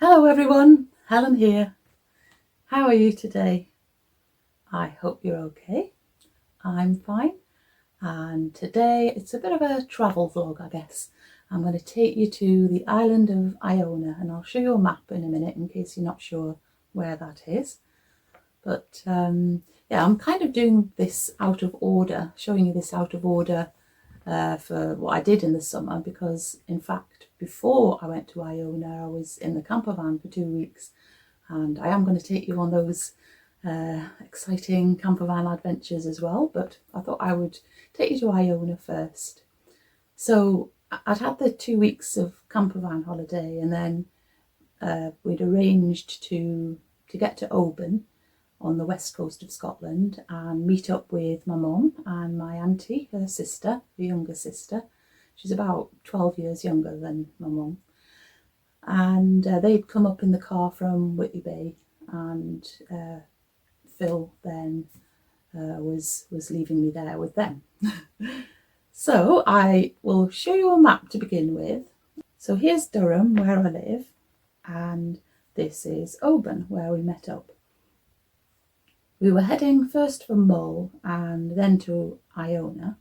Hello everyone, Helen here. How are you today? I hope you're okay. I'm fine. And today it's a bit of a travel vlog, I guess. I'm going to take you to the island of Iona, and I'll show you a map in a minute in case you're not sure where that is. But yeah, I'm kind of doing this out of order, showing you this out of order for what I did in the summer, because in fact before I went to Iona I was in the camper van for 2 weeks, and I am going to take you on those exciting camper van adventures as well, but I thought I would take you to Iona first. So I'd had the 2 weeks of camper van holiday, and then we'd arranged to get to Oban on the west coast of Scotland and meet up with my mum and my auntie, her sister, the younger sister. She's about 12 years younger than my mum. And they'd come up in the car from Whitley Bay, and Phil then was leaving me there with them. So I will show you a map to begin with. So here's Durham, where I live, and this is Oban, where we met up. We were heading first for Mull and then to Iona.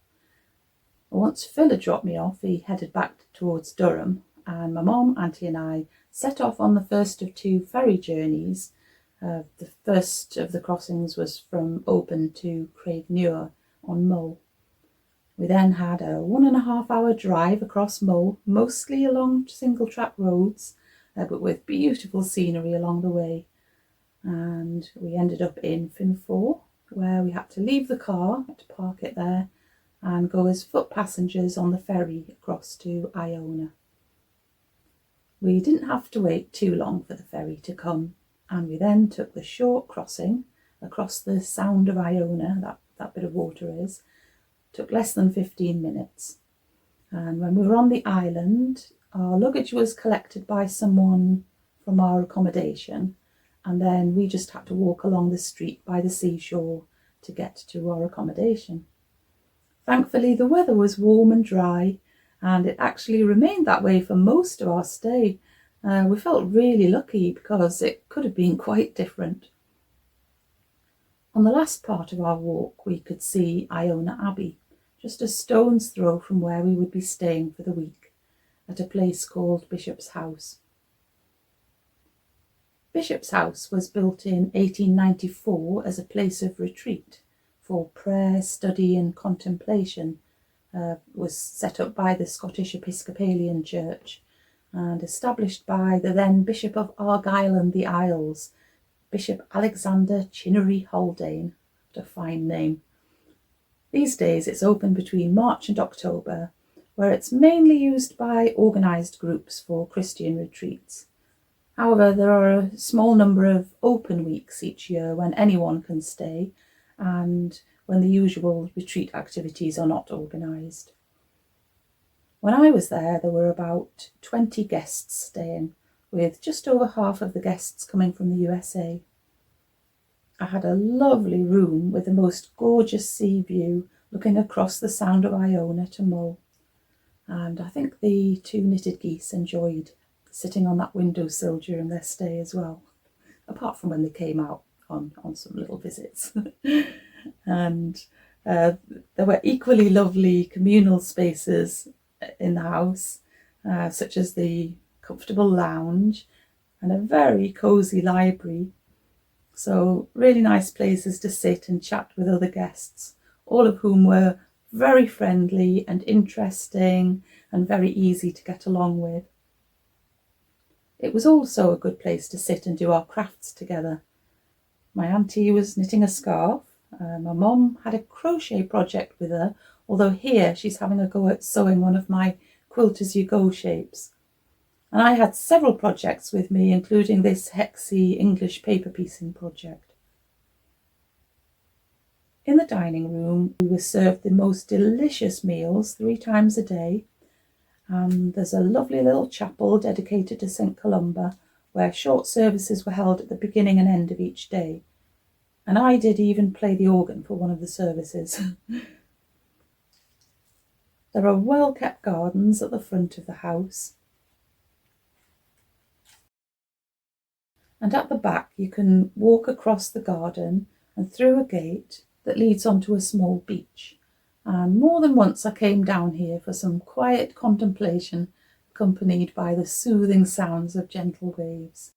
Once Phil had dropped me off, he headed back towards Durham, and my mum, auntie and I set off on the first of 2 ferry journeys. The first of the crossings was from Oban to Craigmuir on Mull. We then had a 1.5 hour drive across Mull, mostly along single track roads, but with beautiful scenery along the way. And we ended up in Finfor, where we had to leave the car, had to park it there, and go as foot passengers on the ferry across to Iona. We didn't have to wait too long for the ferry to come, and we then took the short crossing across the Sound of Iona, that bit of water is. Took less than 15 minutes. And when we were on the island, our luggage was collected by someone from our accommodation, and then we just had to walk along the street by the seashore to get to our accommodation. Thankfully, the weather was warm and dry, and it actually remained that way for most of our stay. We felt really lucky because it could have been quite different. On the last part of our walk, we could see Iona Abbey, just a stone's throw from where we would be staying for the week, at a place called Bishop's House. Bishop's House was built in 1894 as a place of retreat for prayer, study and contemplation. Was set up by the Scottish Episcopalian Church and established by the then Bishop of Argyll and the Isles, Bishop Alexander Chinnery Haldane. What a fine name. These days it's open between March and October, where it's mainly used by organised groups for Christian retreats. However, there are a small number of open weeks each year when anyone can stay, and when the usual retreat activities are not organised. When I was there were about 20 guests staying, with just over half of the guests coming from the USA. I had a lovely room with the most gorgeous sea view looking across the Sound of Iona to Mull, and I think the 2 knitted geese enjoyed sitting on that windowsill during their stay as well, apart from when they came out on some little visits. And there were equally lovely communal spaces in the house, such as the comfortable lounge and a very cosy library. So really nice places to sit and chat with other guests, all of whom were very friendly and interesting and very easy to get along with. It was also a good place to sit and do our crafts together. My auntie was knitting a scarf. My mum had a crochet project with her, although here she's having a go at sewing one of my quilt as you go shapes. And I had several projects with me, including this hexy English paper piecing project. In the dining room, we were served the most delicious meals 3 times a day. There's a lovely little chapel dedicated to St. Columba, where short services were held at the beginning and end of each day. And I did even play the organ for one of the services. There are well-kept gardens at the front of the house. And at the back you can walk across the garden and through a gate that leads onto a small beach. And more than once I came down here for some quiet contemplation, accompanied by the soothing sounds of gentle waves.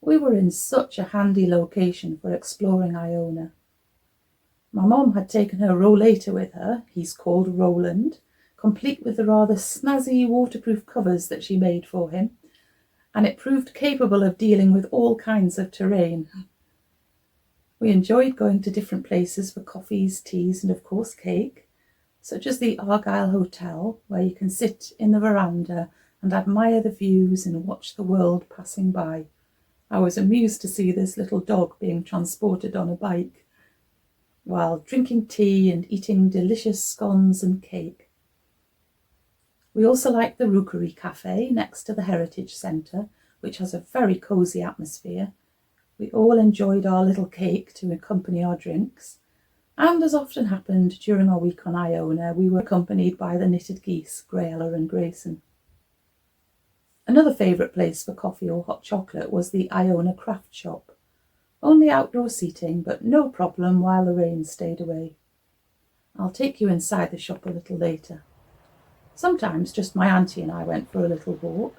We were in such a handy location for exploring Iona. My mum had taken her rollator with her, he's called Roland, complete with the rather snazzy waterproof covers that she made for him, and it proved capable of dealing with all kinds of terrain. We enjoyed going to different places for coffees, teas, and of course cake, such as the Argyle Hotel, where you can sit in the veranda and admire the views and watch the world passing by. I was amused to see this little dog being transported on a bike, while drinking tea and eating delicious scones and cake. We also liked the Rookery Cafe next to the Heritage Centre, which has a very cosy atmosphere. We all enjoyed our little cake to accompany our drinks, and as often happened during our week on Iona, we were accompanied by the knitted geese, Grayla and Grayson. Another favourite place for coffee or hot chocolate was the Iona Craft Shop. Only outdoor seating, but no problem while the rain stayed away. I'll take you inside the shop a little later. Sometimes just my auntie and I went for a little walk.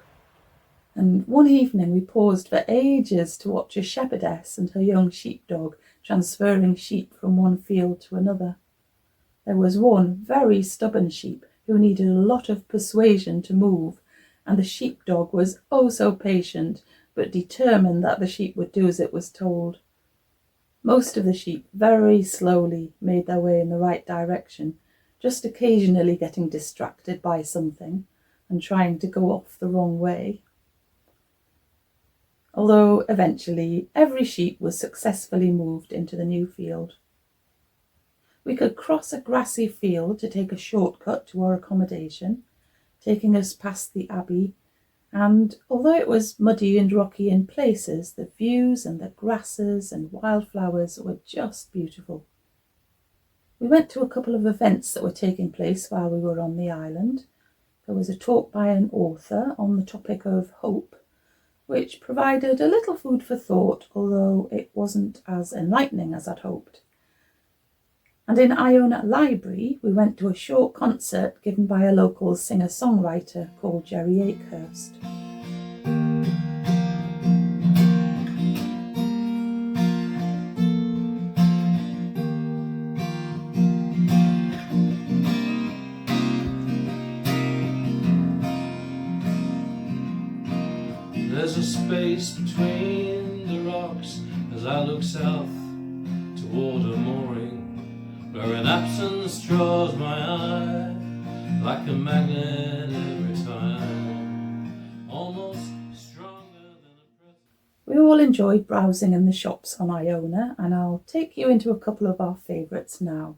And one evening we paused for ages to watch a shepherdess and her young sheepdog transferring sheep from one field to another. There was one very stubborn sheep who needed a lot of persuasion to move, and the sheepdog was oh so patient, but determined that the sheep would do as it was told. Most of the sheep very slowly made their way in the right direction, just occasionally getting distracted by something and trying to go off the wrong way. Although eventually every sheep was successfully moved into the new field. We could cross a grassy field to take a shortcut to our accommodation, taking us past the abbey, and although it was muddy and rocky in places, the views and the grasses and wildflowers were just beautiful. We went to a couple of events that were taking place while we were on the island. There was a talk by an author on the topic of hope, which provided a little food for thought, although it wasn't as enlightening as I'd hoped. And in Iona Library, we went to a short concert given by a local singer-songwriter called Jerry Akehurst. There's a space between the rocks as I look south toward a mooring, where an absence draws my eye like a magnet every time, almost stronger than a present. We all enjoyed browsing in the shops on Iona, and I'll take you into a couple of our favourites now.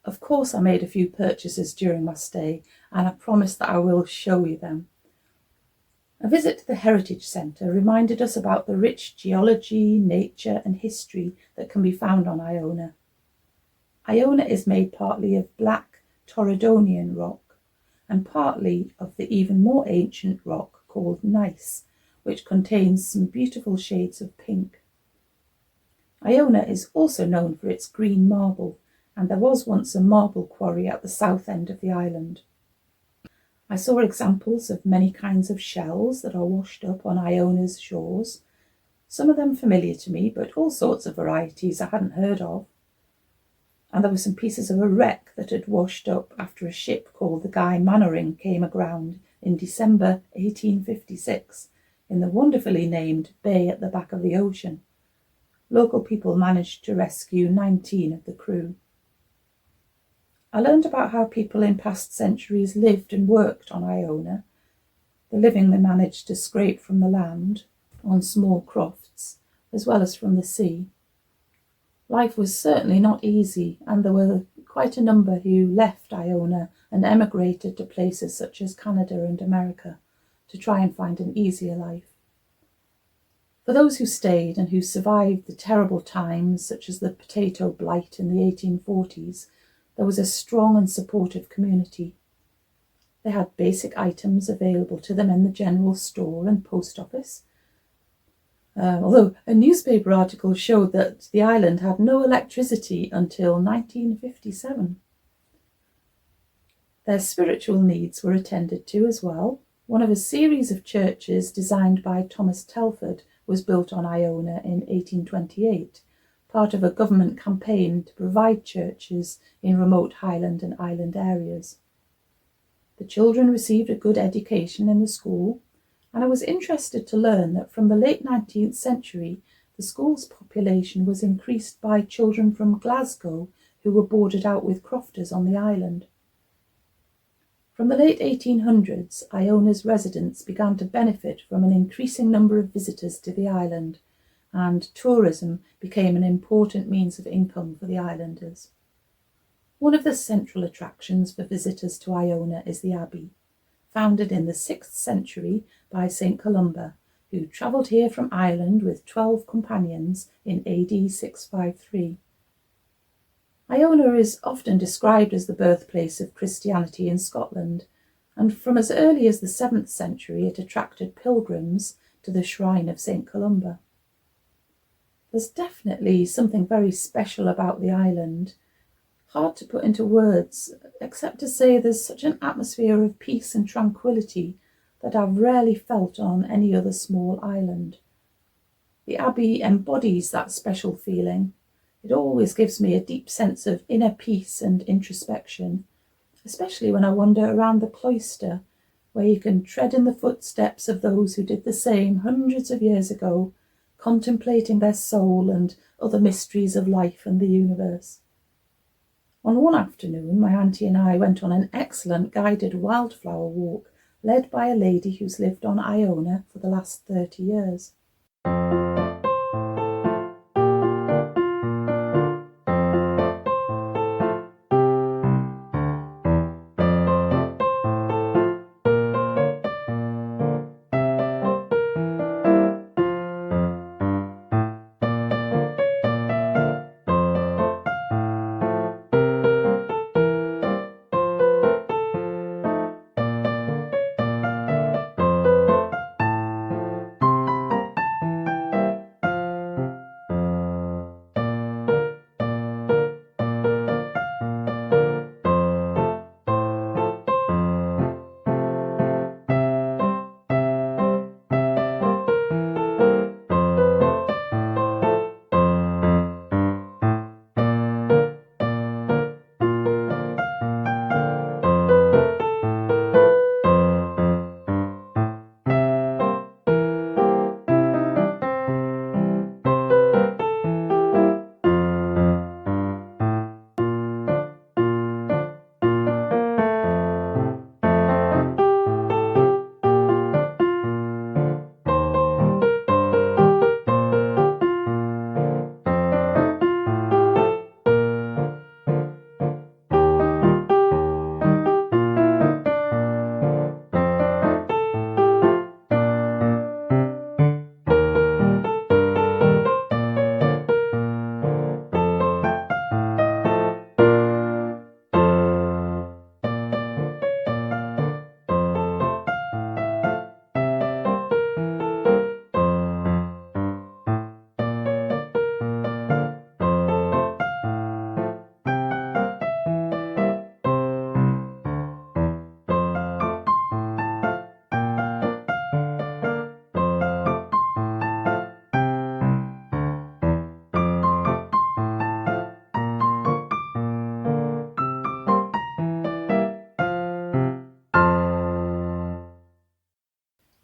Of course, I made a few purchases during my stay, and I promise that I will show you them. A visit to the Heritage Centre reminded us about the rich geology, nature and history that can be found on Iona. Iona is made partly of black Torridonian rock and partly of the even more ancient rock called gneiss, which contains some beautiful shades of pink. Iona is also known for its green marble, and there was once a marble quarry at the south end of the island. I saw examples of many kinds of shells that are washed up on Iona's shores, some of them familiar to me, but all sorts of varieties I hadn't heard of. And there were some pieces of a wreck that had washed up after a ship called the Guy Mannering came aground in December 1856 in the wonderfully named bay at the back of the ocean. Local people managed to rescue 19 of the crew. I learned about how people in past centuries lived and worked on Iona, the living they managed to scrape from the land on small crofts, as well as from the sea. Life was certainly not easy, and there were quite a number who left Iona and emigrated to places such as Canada and America to try and find an easier life. For those who stayed and who survived the terrible times, such as the potato blight in the 1840s, there was a strong and supportive community. They had basic items available to them in the general store and post office. Although a newspaper article showed that the island had no electricity until 1957. Their spiritual needs were attended to as well. One of a series of churches designed by Thomas Telford was built on Iona in 1828, part of a government campaign to provide churches in remote highland and island areas. The children received a good education in the school, and I was interested to learn that from the late 19th century, the school's population was increased by children from Glasgow who were boarded out with crofters on the island. From the late 1800s, Iona's residents began to benefit from an increasing number of visitors to the island, and tourism became an important means of income for the islanders. One of the central attractions for visitors to Iona is the Abbey, founded in the 6th century by St. Columba, who travelled here from Ireland with 12 companions in AD 653. Iona is often described as the birthplace of Christianity in Scotland, and from as early as the 7th century it attracted pilgrims to the shrine of St. Columba. There's definitely something very special about the island, hard to put into words, except to say there's such an atmosphere of peace and tranquility that I've rarely felt on any other small island. The Abbey embodies that special feeling. It always gives me a deep sense of inner peace and introspection, especially when I wander around the cloister where you can tread in the footsteps of those who did the same hundreds of years ago, contemplating their soul and other mysteries of life and the universe. On one afternoon, my auntie and I went on an excellent guided wildflower walk led by a lady who's lived on Iona for the last 30 years.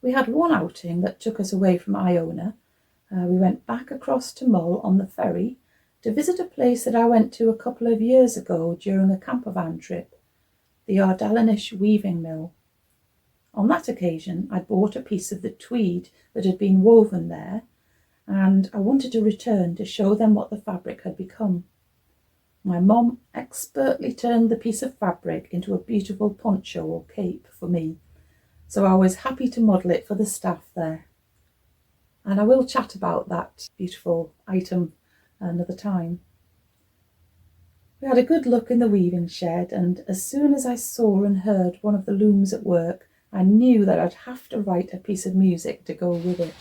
We had one outing that took us away from Iona. We went back across to Mull on the ferry to visit a place that I went to a couple of years ago during a campervan trip, the Ardalanish weaving mill. On that occasion, I bought a piece of the tweed that had been woven there, and I wanted to return to show them what the fabric had become. My mum expertly turned the piece of fabric into a beautiful poncho or cape for me, so I was happy to model it for the staff there. And I will chat about that beautiful item another time. We had a good look in the weaving shed, and as soon as I saw and heard one of the looms at work, I knew that I'd have to write a piece of music to go with it.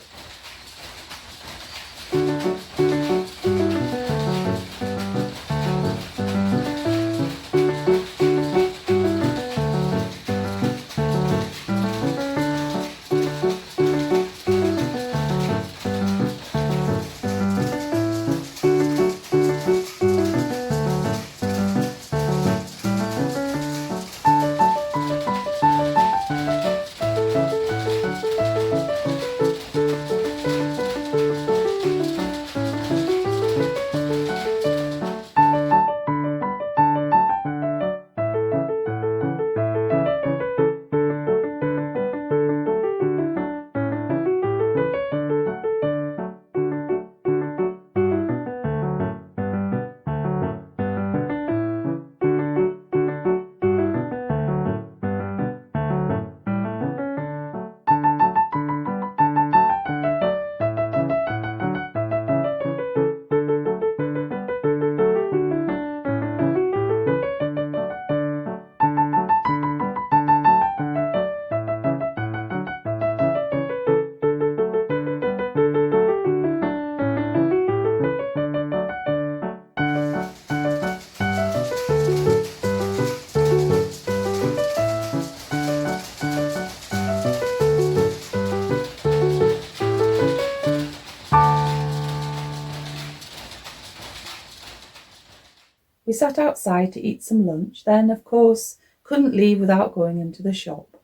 We sat outside to eat some lunch, then, of course, couldn't leave without going into the shop.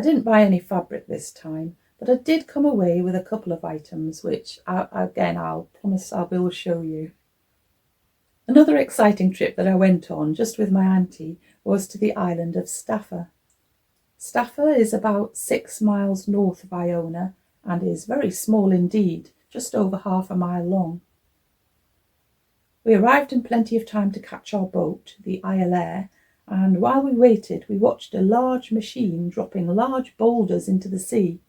didn't buy any fabric this time, but I did come away with a couple of items, which I'll promise I will show you. Another exciting trip that I went on just with my auntie was to the island of Staffa. Staffa is about 6 miles north of Iona and is very small indeed, just over half a mile long. We arrived in plenty of time to catch our boat, the Isle Air, and while we waited we watched a large machine dropping large boulders into the sea.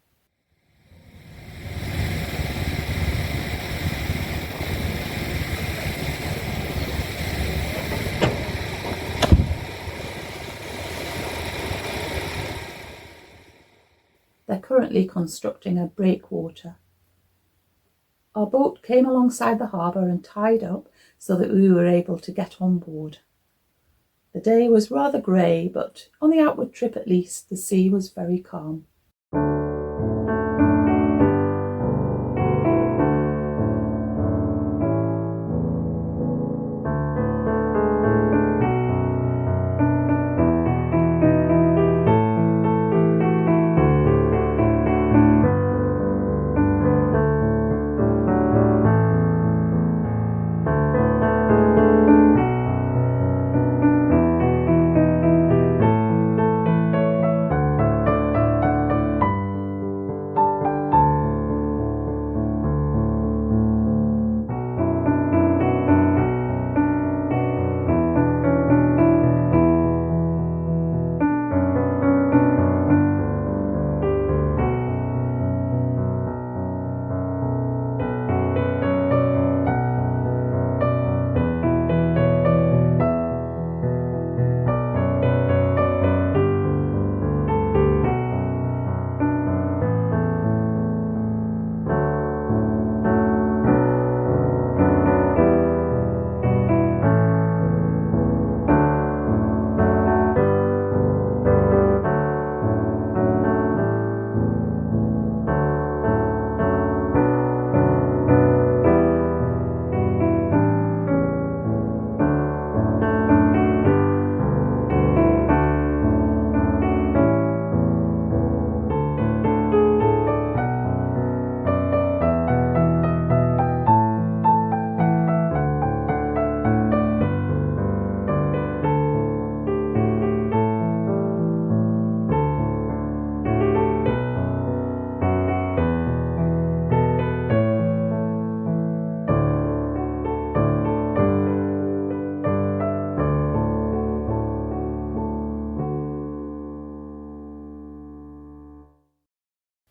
They're currently constructing a breakwater. Our boat came alongside the harbour and tied up so that we were able to get on board. The day was rather grey, but on the outward trip at least, the sea was very calm.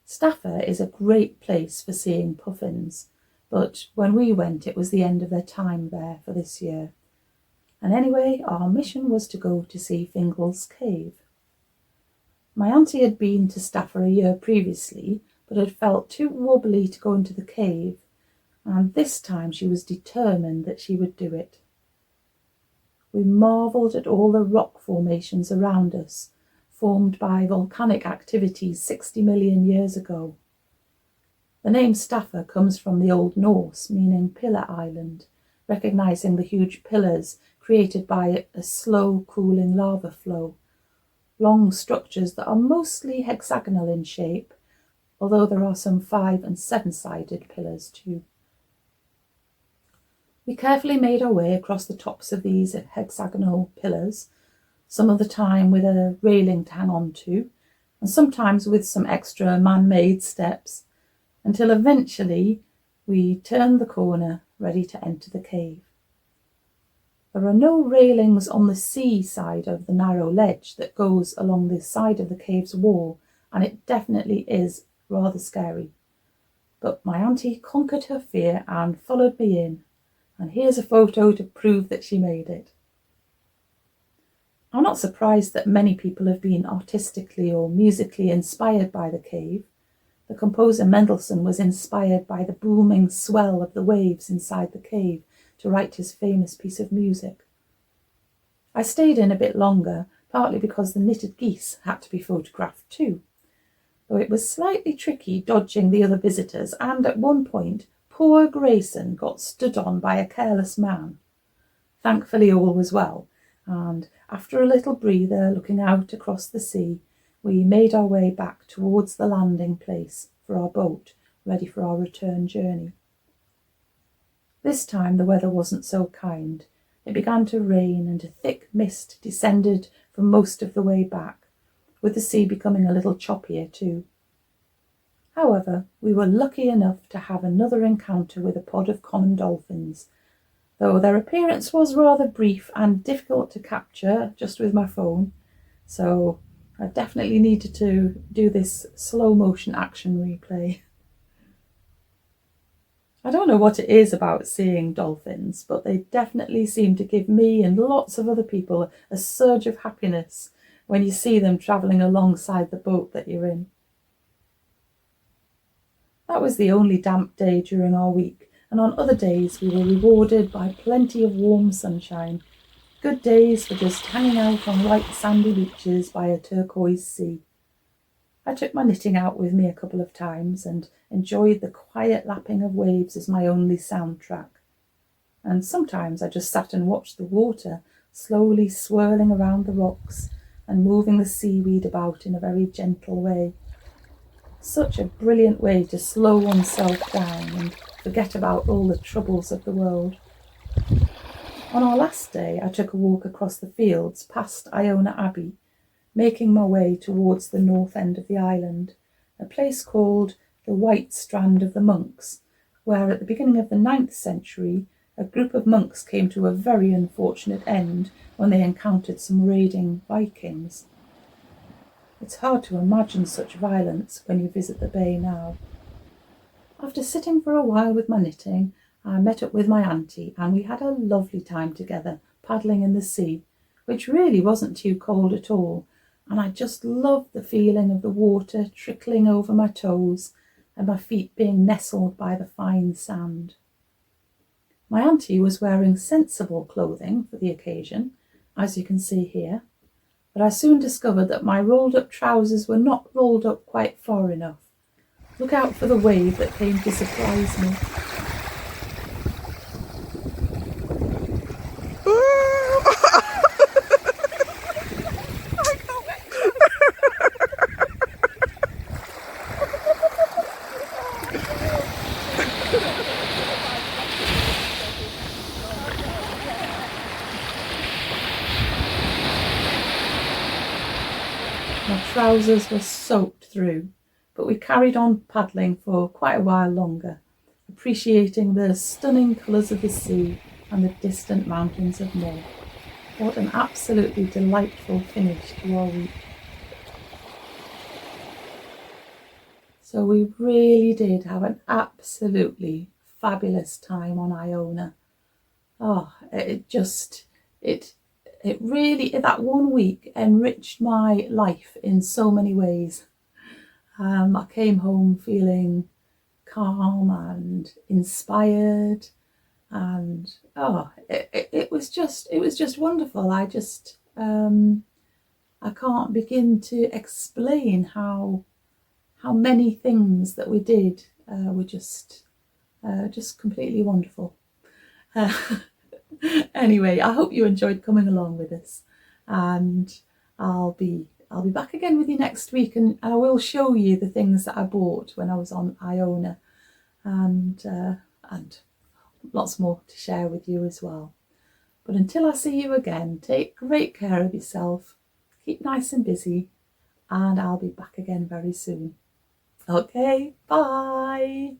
Staffa is a great place for seeing puffins, but when we went it was the end of their time there for this year. And anyway, our mission was to go to see Fingal's Cave. My auntie had been to Staffa a year previously, but had felt too wobbly to go into the cave, and this time she was determined that she would do it. We marvelled at all the rock formations around us, formed by volcanic activities 60 million years ago. The name Staffa comes from the Old Norse, meaning pillar island, recognising the huge pillars created by a slow cooling lava flow, long structures that are mostly hexagonal in shape, although there are some 5- and 7-sided pillars too. We carefully made our way across the tops of these hexagonal pillars, some of the time with a railing to hang on to, and sometimes with some extra man-made steps, until eventually we turned the corner, ready to enter the cave. There are no railings on the sea side of the narrow ledge that goes along the side of the cave's wall, and it definitely is rather scary. But my auntie conquered her fear and followed me in, and here's a photo to prove that she made it. I'm not surprised that many people have been artistically or musically inspired by the cave. The composer Mendelssohn was inspired by the booming swell of the waves inside the cave to write his famous piece of music. I stayed in a bit longer, partly because the knitted geese had to be photographed too, though it was slightly tricky dodging the other visitors, and at one point poor Grayson got stood on by a careless man. Thankfully all was well, and after a little breather looking out across the sea, we made our way back towards the landing place for our boat, ready for our return journey. This time the weather wasn't so kind. It began to rain and a thick mist descended for most of the way back, with the sea becoming a little choppier too. However, we were lucky enough to have another encounter with a pod of common dolphins, though their appearance was rather brief and difficult to capture just with my phone, so I definitely needed to do this slow motion action replay. I don't know what it is about seeing dolphins, but they definitely seem to give me and lots of other people a surge of happiness when you see them travelling alongside the boat that you're in. That was the only damp day during our week, and on other days we were rewarded by plenty of warm sunshine, good days for just hanging out on white sandy beaches by a turquoise sea. I took my knitting out with me a couple of times and enjoyed the quiet lapping of waves as my only soundtrack. And sometimes I just sat and watched the water slowly swirling around the rocks and moving the seaweed about in a very gentle way. Such a brilliant way to slow oneself down and forget about all the troubles of the world. On our last day, I took a walk across the fields past Iona Abbey, making my way towards the north end of the island, a place called the White Strand of the Monks, where at the beginning of the 9th century a group of monks came to a very unfortunate end when they encountered some raiding Vikings. It's hard to imagine such violence when you visit the bay now. After sitting for a while with my knitting, I met up with my auntie and we had a lovely time together paddling in the sea, which really wasn't too cold at all, and I just loved the feeling of the water trickling over my toes and my feet being nestled by the fine sand. My auntie was wearing sensible clothing for the occasion, as you can see here, but I soon discovered that my rolled up trousers were not rolled up quite far enough. Look out for the wave that came to surprise me. My trousers were soaked through, but we carried on paddling for quite a while longer, appreciating the stunning colours of the sea and the distant mountains of Moor. What an absolutely delightful finish to our week. So we really did have an absolutely fabulous time on Iona. It really, that one week enriched my life in so many ways. I came home feeling calm and inspired, and it was just wonderful. I can't begin to explain how many things that we did were just completely wonderful. Anyway, I hope you enjoyed coming along with us, and I'll be back again with you next week, and I will show you the things that I bought when I was on Iona, and lots more to share with you as well. But until I see you again, take great care of yourself, keep nice and busy, and I'll be back again very soon. Okay, bye.